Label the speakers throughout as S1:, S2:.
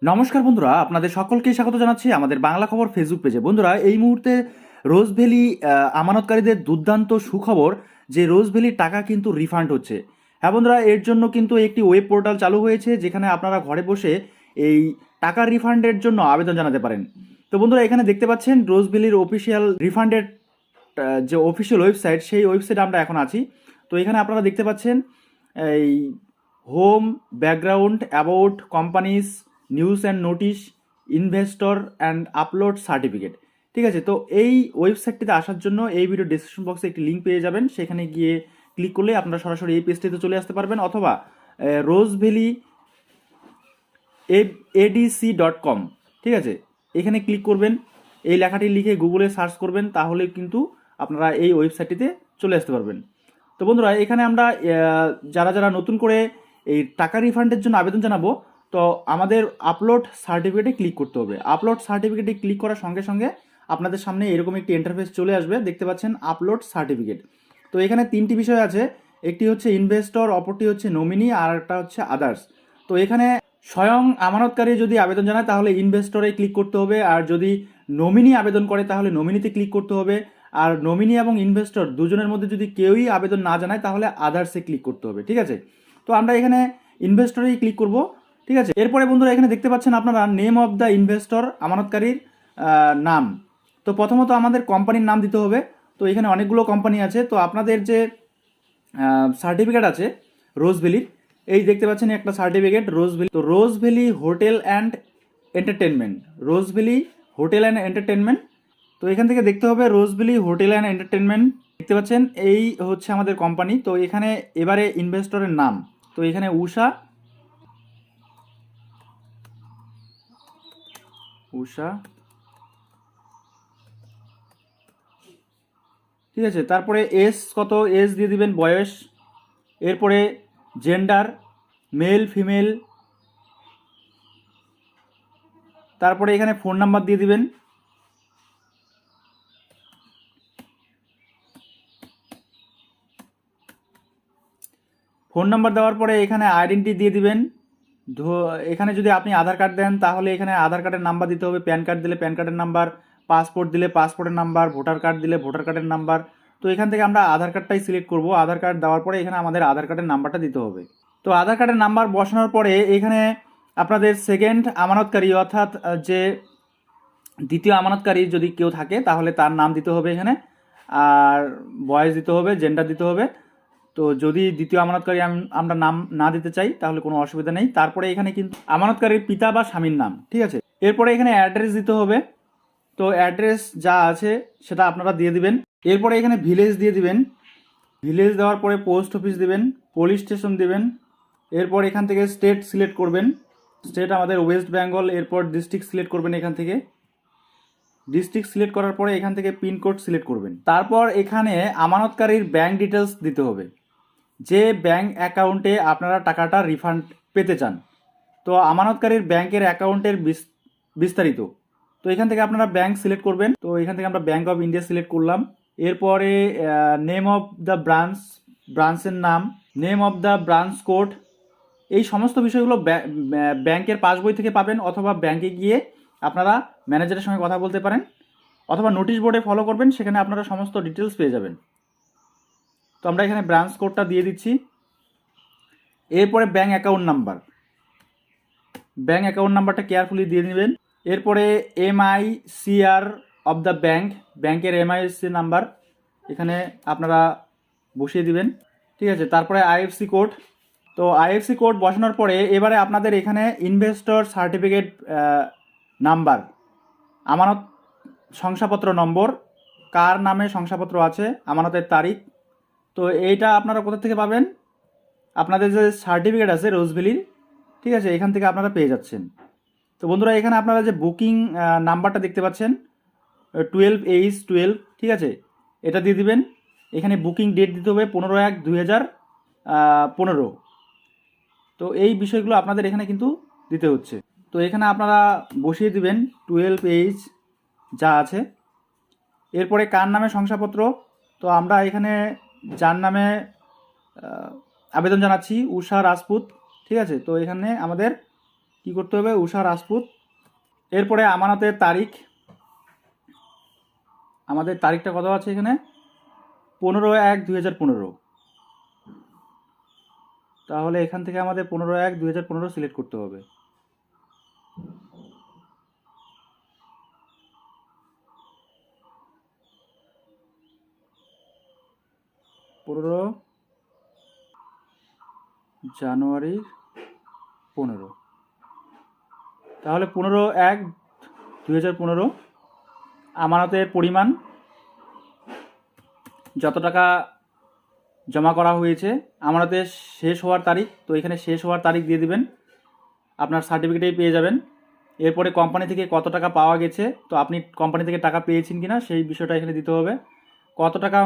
S1: নমস্কার বন্ধুরা, আপনাদের সকলকে স্বাগত জানাচ্ছি আমাদের বাংলা খবর ফেসবুক পেজে। বন্ধুরা, এই মুহূর্তে রোজ ভ্যালি আমানতকারীদের দুর্দান্ত সুখবর যে রোজ ভ্যালির টাকা কিন্তু রিফান্ড হচ্ছে। হ্যাঁ বন্ধুরা, এর জন্য কিন্তু একটি ওয়েব পোর্টাল চালু হয়েছে যেখানে আপনারা ঘরে বসে এই টাকার রিফান্ডের জন্য আবেদন জানাতে পারেন। তো বন্ধুরা, এখানে দেখতে পাচ্ছেন রোজ ভ্যালির অফিসিয়াল রিফান্ডের যে অফিসিয়াল ওয়েবসাইট, সেই ওয়েবসাইটে আমরা এখন আছি। তো এখানে আপনারা দেখতে পাচ্ছেন এই home, background, about, companies, news and notice, investor and upload certificate. ঠিক আছে, তো এই ওয়েবসাইটটিতে আসার জন্য এই ভিডিও ডিসক্রিপশন বক্সে একটি লিঙ্ক পেয়ে যাবেন। সেখানে গিয়ে ক্লিক করলে আপনারা সরাসরি এই পেজটিতে চলে আসতে পারবেন, অথবা রোজ ভ্যালি adc.com। ঠিক আছে, এখানে ক্লিক করবেন, এই লেখাটি লিখে গুগলে সার্চ করবেন, তাহলে কিন্তু আপনারা এই ওয়েবসাইটটিতে চলে আসতে পারবেন। তো বন্ধুরা, এখানে আমরা যারা যারা নতুন করে এই টাকা রিফান্ডের জন্য আবেদন জানাবো, তো আমাদের আপলোড সার্টিফিকেটে ক্লিক করতে হবে। আপলোড সার্টিফিকেটে ক্লিক করার সঙ্গে সঙ্গে আপনাদের সামনে এরকম একটি ইন্টারফেস চলে আসবে, দেখতে পাচ্ছেন আপলোড সার্টিফিকেট। তো এখানে তিনটি বিষয় আছে, একটি হচ্ছে ইনভেস্টর, অপরটি হচ্ছে নমিনি, আর একটা হচ্ছে আদার্স। তো এখানে স্বয়ং আমানতকারী যদি আবেদন জানায় তাহলে ইনভেস্টরে ক্লিক করতে হবে, আর যদি নমিনি আবেদন করে তাহলে নমিনিতে ক্লিক করতে হবে, আর নমিনি এবং ইনভেস্টর দুজনের মধ্যে যদি কেউই আবেদন না জানায় তাহলে আদার্সে ক্লিক করতে হবে। ঠিক আছে, তো আমরা এখানে ইনভেস্টরেই ক্লিক করব। ঠিক আছে, এরপরে বন্ধুরা এখানে দেখতে পাচ্ছেন আপনারা নেম অফ দ্য ইনভেস্টর, আমানতকারীর নাম। তো প্রথমত আমাদের কোম্পানির নাম দিতে হবে। তো এখানে অনেকগুলো কোম্পানি আছে, তো আপনাদের যে সার্টিফিকেট আছে রোজ ভ্যালির, এই দেখতে পাচ্ছেন একটা সার্টিফিকেট রোজ ভ্যালি। তো Rose Valley hotel and entertainment, Rose Valley hotel and entertainment. তো এখান থেকে দেখতে হবে Rose Valley hotel and entertainment. দেখতে পাচ্ছেন এই হচ্ছে আমাদের কোম্পানি। তো এখানে এবারে ইনভেস্টরের নাম, তো এখানে উষা, উষা। ঠিক আছে, তারপরে এজ কত, এজ দিয়ে দিবেন, বয়স। এরপরে জেন্ডার, মেল ফিমেল। তারপরে এখানে ফোন নাম্বার দিয়ে দিবেন। ফোন নাম্বার দেওয়ার পরে এখানে আইডেন্টি দিয়ে দিবেন। এখানে যদি আপনি আধার কার্ড দেন তাহলে এখানে আধার কার্ডের নাম্বার দিতে হবে, প্যান কার্ড দিলে প্যান কার্ডের নাম্বার, পাসপোর্ট দিলে পাসপোর্টের নাম্বার, ভোটার কার্ড দিলে ভোটার কার্ডের নাম্বার। তো এখান থেকে আমরা আধার কার্ডটাই সিলেক্ট করব। আধার কার্ড দেওয়ার পরে এখানে আমাদের আধার কার্ডের নাম্বারটা দিতে হবে। তো আধার কার্ডের নাম্বার বসানোর পরে এখানে আপনাদের সেকেন্ড আমানতকারী, অর্থাৎ যে দ্বিতীয় আমানতকারী যদি কেউ থাকে তাহলে তার নাম দিতে হবে এখানে, আর বয়স দিতে হবে, জেন্ডার দিতে হবে। তো যদি দ্বিতীয় আমানতকারী আমরা নাম না দিতে চাই তাহলে কোনো অসুবিধা নেই। তারপরে এখানে কিন্তু আমানতকারীর পিতা বা স্বামীর নাম। ঠিক আছে, এরপরে এখানে অ্যাড্রেস দিতে হবে। তো অ্যাড্রেস যা আছে সেটা আপনারা দিয়ে দিবেন। এরপরে এখানে ভিলেজ দিয়ে দিবেন। ভিলেজ দেওয়ার পরে পোস্ট অফিস দিবেন, পুলিশ স্টেশন দিবেন। এরপর এখান থেকে স্টেট সিলেক্ট করবেন, স্টেট আমাদের ওয়েস্ট বেঙ্গল। এরপর ডিস্ট্রিক্ট সিলেক্ট করবেন, এখান থেকে ডিস্ট্রিক্ট সিলেক্ট করার পরে এখান থেকে পিনকোড সিলেক্ট করবেন। তারপর এখানে আমানতকারীর ব্যাংক ডিটেলস দিতে হবে, যে ব্যাংক অ্যাকাউন্টে আপনারা টাকাটা রিফান্ড পেতে চান। তো আমানতকারীর ব্যাংকের অ্যাকাউন্টের বিস্তারিত। তো এখান থেকে আপনারা ব্যাংক সিলেক্ট করবেন। তো এখান থেকে আমরা ব্যাংক অফ ইন্ডিয়া সিলেক্ট করলাম। এরপরে নেম অফ দ্য ব্রাঞ্চ, ব্রাঞ্চের নাম, name of the branch code. এই সমস্ত বিষয়গুলো ব্যাংকের পাসবই থেকে পাবেন, অথবা ব্যাংকে গিয়ে আপনারা ম্যানেজারের সঙ্গে কথা বলতে পারেন, অথবা নোটিশ বোর্ডে ফলো করবেন, সেখানে আপনারা সমস্ত ডিটেলস পেয়ে যাবেন। তো আমরা এখানে ব্রাঞ্চ কোডটা দিয়ে দিচ্ছি। এরপরে bank account number, bank account নাম্বারটা কেয়ারফুলি দিয়ে নেবেন। এরপরে MICR অফ দ্য ব্যাংক, ব্যাংকের MIC নাম্বার এখানে আপনারা বসিয়ে দিবেন। ঠিক আছে, তারপরে IFC কোড। তো IFC কোড বসানোর পরে এবারে আপনাদের এখানে ইনভেস্টর সার্টিফিকেট নাম্বার, আমানত শংসাপত্র নম্বর, কার নামে শংসাপত্র আছে, আমানতের তারিখ। তো এইটা আপনারা কোথা থেকে পাবেন? আপনাদের যে সার্টিফিকেট আছে রোজ ভ্যালির, ঠিক আছে, এখান থেকে আপনারা পেয়ে যাচ্ছেন। তো বন্ধুরা, এখানে আপনারা যে বুকিং নাম্বারটা দেখতে পাচ্ছেন 12H12, ঠিক আছে, এটা দিয়ে দিবেন। এখানে বুকিং ডেট দিতে হবে 15/1/2015। তো এই বিষয়গুলো আপনাদের এখানে কিন্তু দিতে হচ্ছে। তো এখানে আপনারা বসিয়ে দিবেন 12H যা আছে। এরপরে কার নামে শংসাপত্র, তো আমরা এখানে যার নামে আবেদন জানাচ্ছি উষা রাজপুত। ঠিক আছে, তো এখানে আমাদের কি করতে হবে, উষা রাজপুত। এরপরে আমানতের তারিখ, আমাদের তারিখটা কত আছে এখানে, 15/1/2015। তাহলে এখান থেকে আমাদের 15/1/2015 সিলেক্ট করতে হবে। January 15। তাহলে 15/1/2015 আমানতের পরিমাণ যত টাকা জমা করা হয়েছে, আমানতের শেষ হওয়ার তারিখ, তো এখানে শেষ হওয়ার তারিখ দিয়ে দিবেন, আপনার সার্টিফিকেটেই পেয়ে যাবেন। এরপরে কোম্পানি থেকে কত টাকা পাওয়া গেছে, তো আপনি কোম্পানি থেকে টাকা পেয়েছেন কিনা সেই বিষয়টা এখানে দিতে হবে। কত টাকা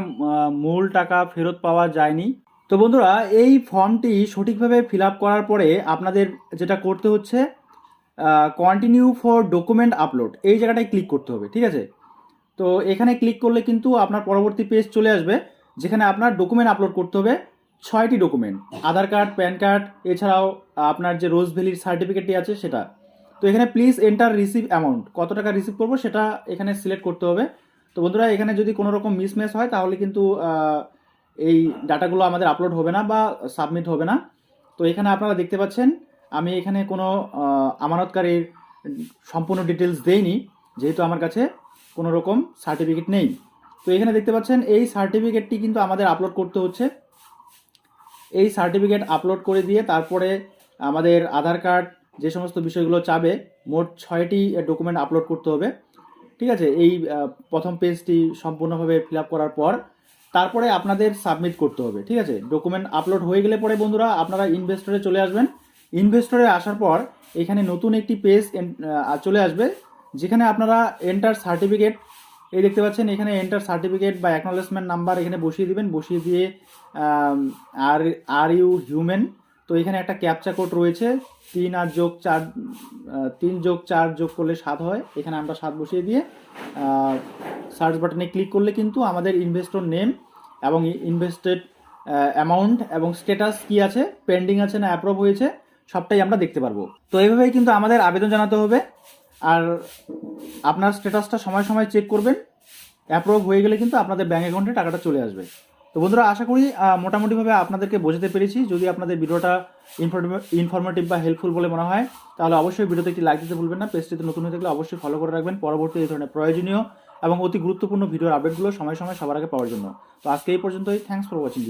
S1: মূল টাকা ফেরত পাওয়া যায়নি। তো বন্ধুরা, এই ফর্মটি সঠিকভাবে ফিল আপ করার পরে আপনাদের যেটা করতে হচ্ছে, কন্টিনিউ ফর ডকুমেন্ট আপলোড, এই জায়গাটায় ক্লিক করতে হবে, ঠিক আছে। তো এখানে ক্লিক করলে কিন্তু আপনার পরবর্তী পেজ চলে আসবে, যেখানে আপনার ডকুমেন্ট আপলোড করতে হবে 6টি ডকুমেন্ট, আধার কার্ড, প্যান কার্ড, এছাড়াও আপনার যে রোজ ভ্যালির সার্টিফিকেটটি আছে সেটা। তো এখানে প্লিজ এন্টার রিসিভ অ্যামাউন্ট, কত টাকা রিসিভ করবো সেটা এখানে সিলেক্ট করতে হবে। তো বন্ধুরা, এখানে যদি কোনো রকম মিসম্যাচ হয় তাহলে কিন্তু এই ডাটাগুলো আমাদের আপলোড হবে না বা সাবমিট হবে না। তো এখানে আপনারা দেখতে পাচ্ছেন আমি এখানে কোনো আমানতকারীর সম্পূর্ণ ডিটেলস দেইনি, যেহেতু আমার কাছে কোনো রকম সার্টিফিকেট নেই। তো এখানে দেখতে পাচ্ছেন এই সার্টিফিকেটটি কিন্তু আমাদের আপলোড করতে হচ্ছে। এই সার্টিফিকেট আপলোড করে দিয়ে তারপরে আমাদের আধার কার্ড, যে সমস্ত বিষয়গুলো চাবে, মোট 6টি ডকুমেন্ট আপলোড করতে হবে, ঠিক আছে। এই প্রথম পেজটি সম্পূর্ণভাবে ফিল আপ করার পর তারপরে আপনাদের সাবমিট করতে হবে, ঠিক আছে। ডকুমেন্ট আপলোড হয়ে গেলে পরে বন্ধুরা আপনারা ইনভেস্টরে চলে আসবেন। ইনভেস্টরে আসার পর এখানে নতুন একটি পেজ চলে আসবে, যেখানে আপনারা এন্টার সার্টিফিকেট, এই দেখতে পাচ্ছেন এখানে এন্টার সার্টিফিকেট বা অ্যাকনোলেজমেন্ট নাম্বার এখানে বসিয়ে দিবেন। বসিয়ে দিয়ে আর ইউ হিউম্যান, তো এখানে একটা ক্যাপচা কোড রয়েছে, 3+4 যোগ করলে 7 হয়, এখানে আমরা 7 বসিয়ে দিয়ে সার্চ বাটনে ক্লিক করলে কিন্তু আমাদের ইনভেস্টর নেম এবং ইনভেস্টেড অ্যামাউন্ট এবং স্ট্যাটাস কি আছে, পেন্ডিং আছে না অ্যাপ্রুভ হয়েছে, সবটাই আমরা দেখতে পারবো। তো এইভাবেই কিন্তু আমাদের আবেদন জানাতে হবে। আর আপনার স্ট্যাটাসটা সময় সময় চেক করবেন, অ্যাপ্রুভ হয়ে গেলে কিন্তু আপনাদের ব্যাঙ্ক অ্যাকাউন্টে টাকাটা চলে আসবে। তো বন্ধুরা, আশা করি মোটামুটিভাবে আপনাদেরকে বোঝাতে পেরেছি। যদি আপনাদের ভিডিওটা ইনফরমেটিভ বা হেল্পফুল বলে মনে হয় তাহলে অবশ্যই ভিডিওতে একটি লাইক দিতে ভুলবেন না। পেজটিতে নতুন হয়ে থাকলে অবশ্যই ফলো করে রাখবেন পরবর্তী এই ধরনের প্রয়োজনীয় এবং অতি গুরুত্বপূর্ণ ভিডিওর আপডেটগুলো সময় সময় সবার আগে পাওয়ার জন্য। তো আজকে এই পর্যন্তই। Thanks for watching.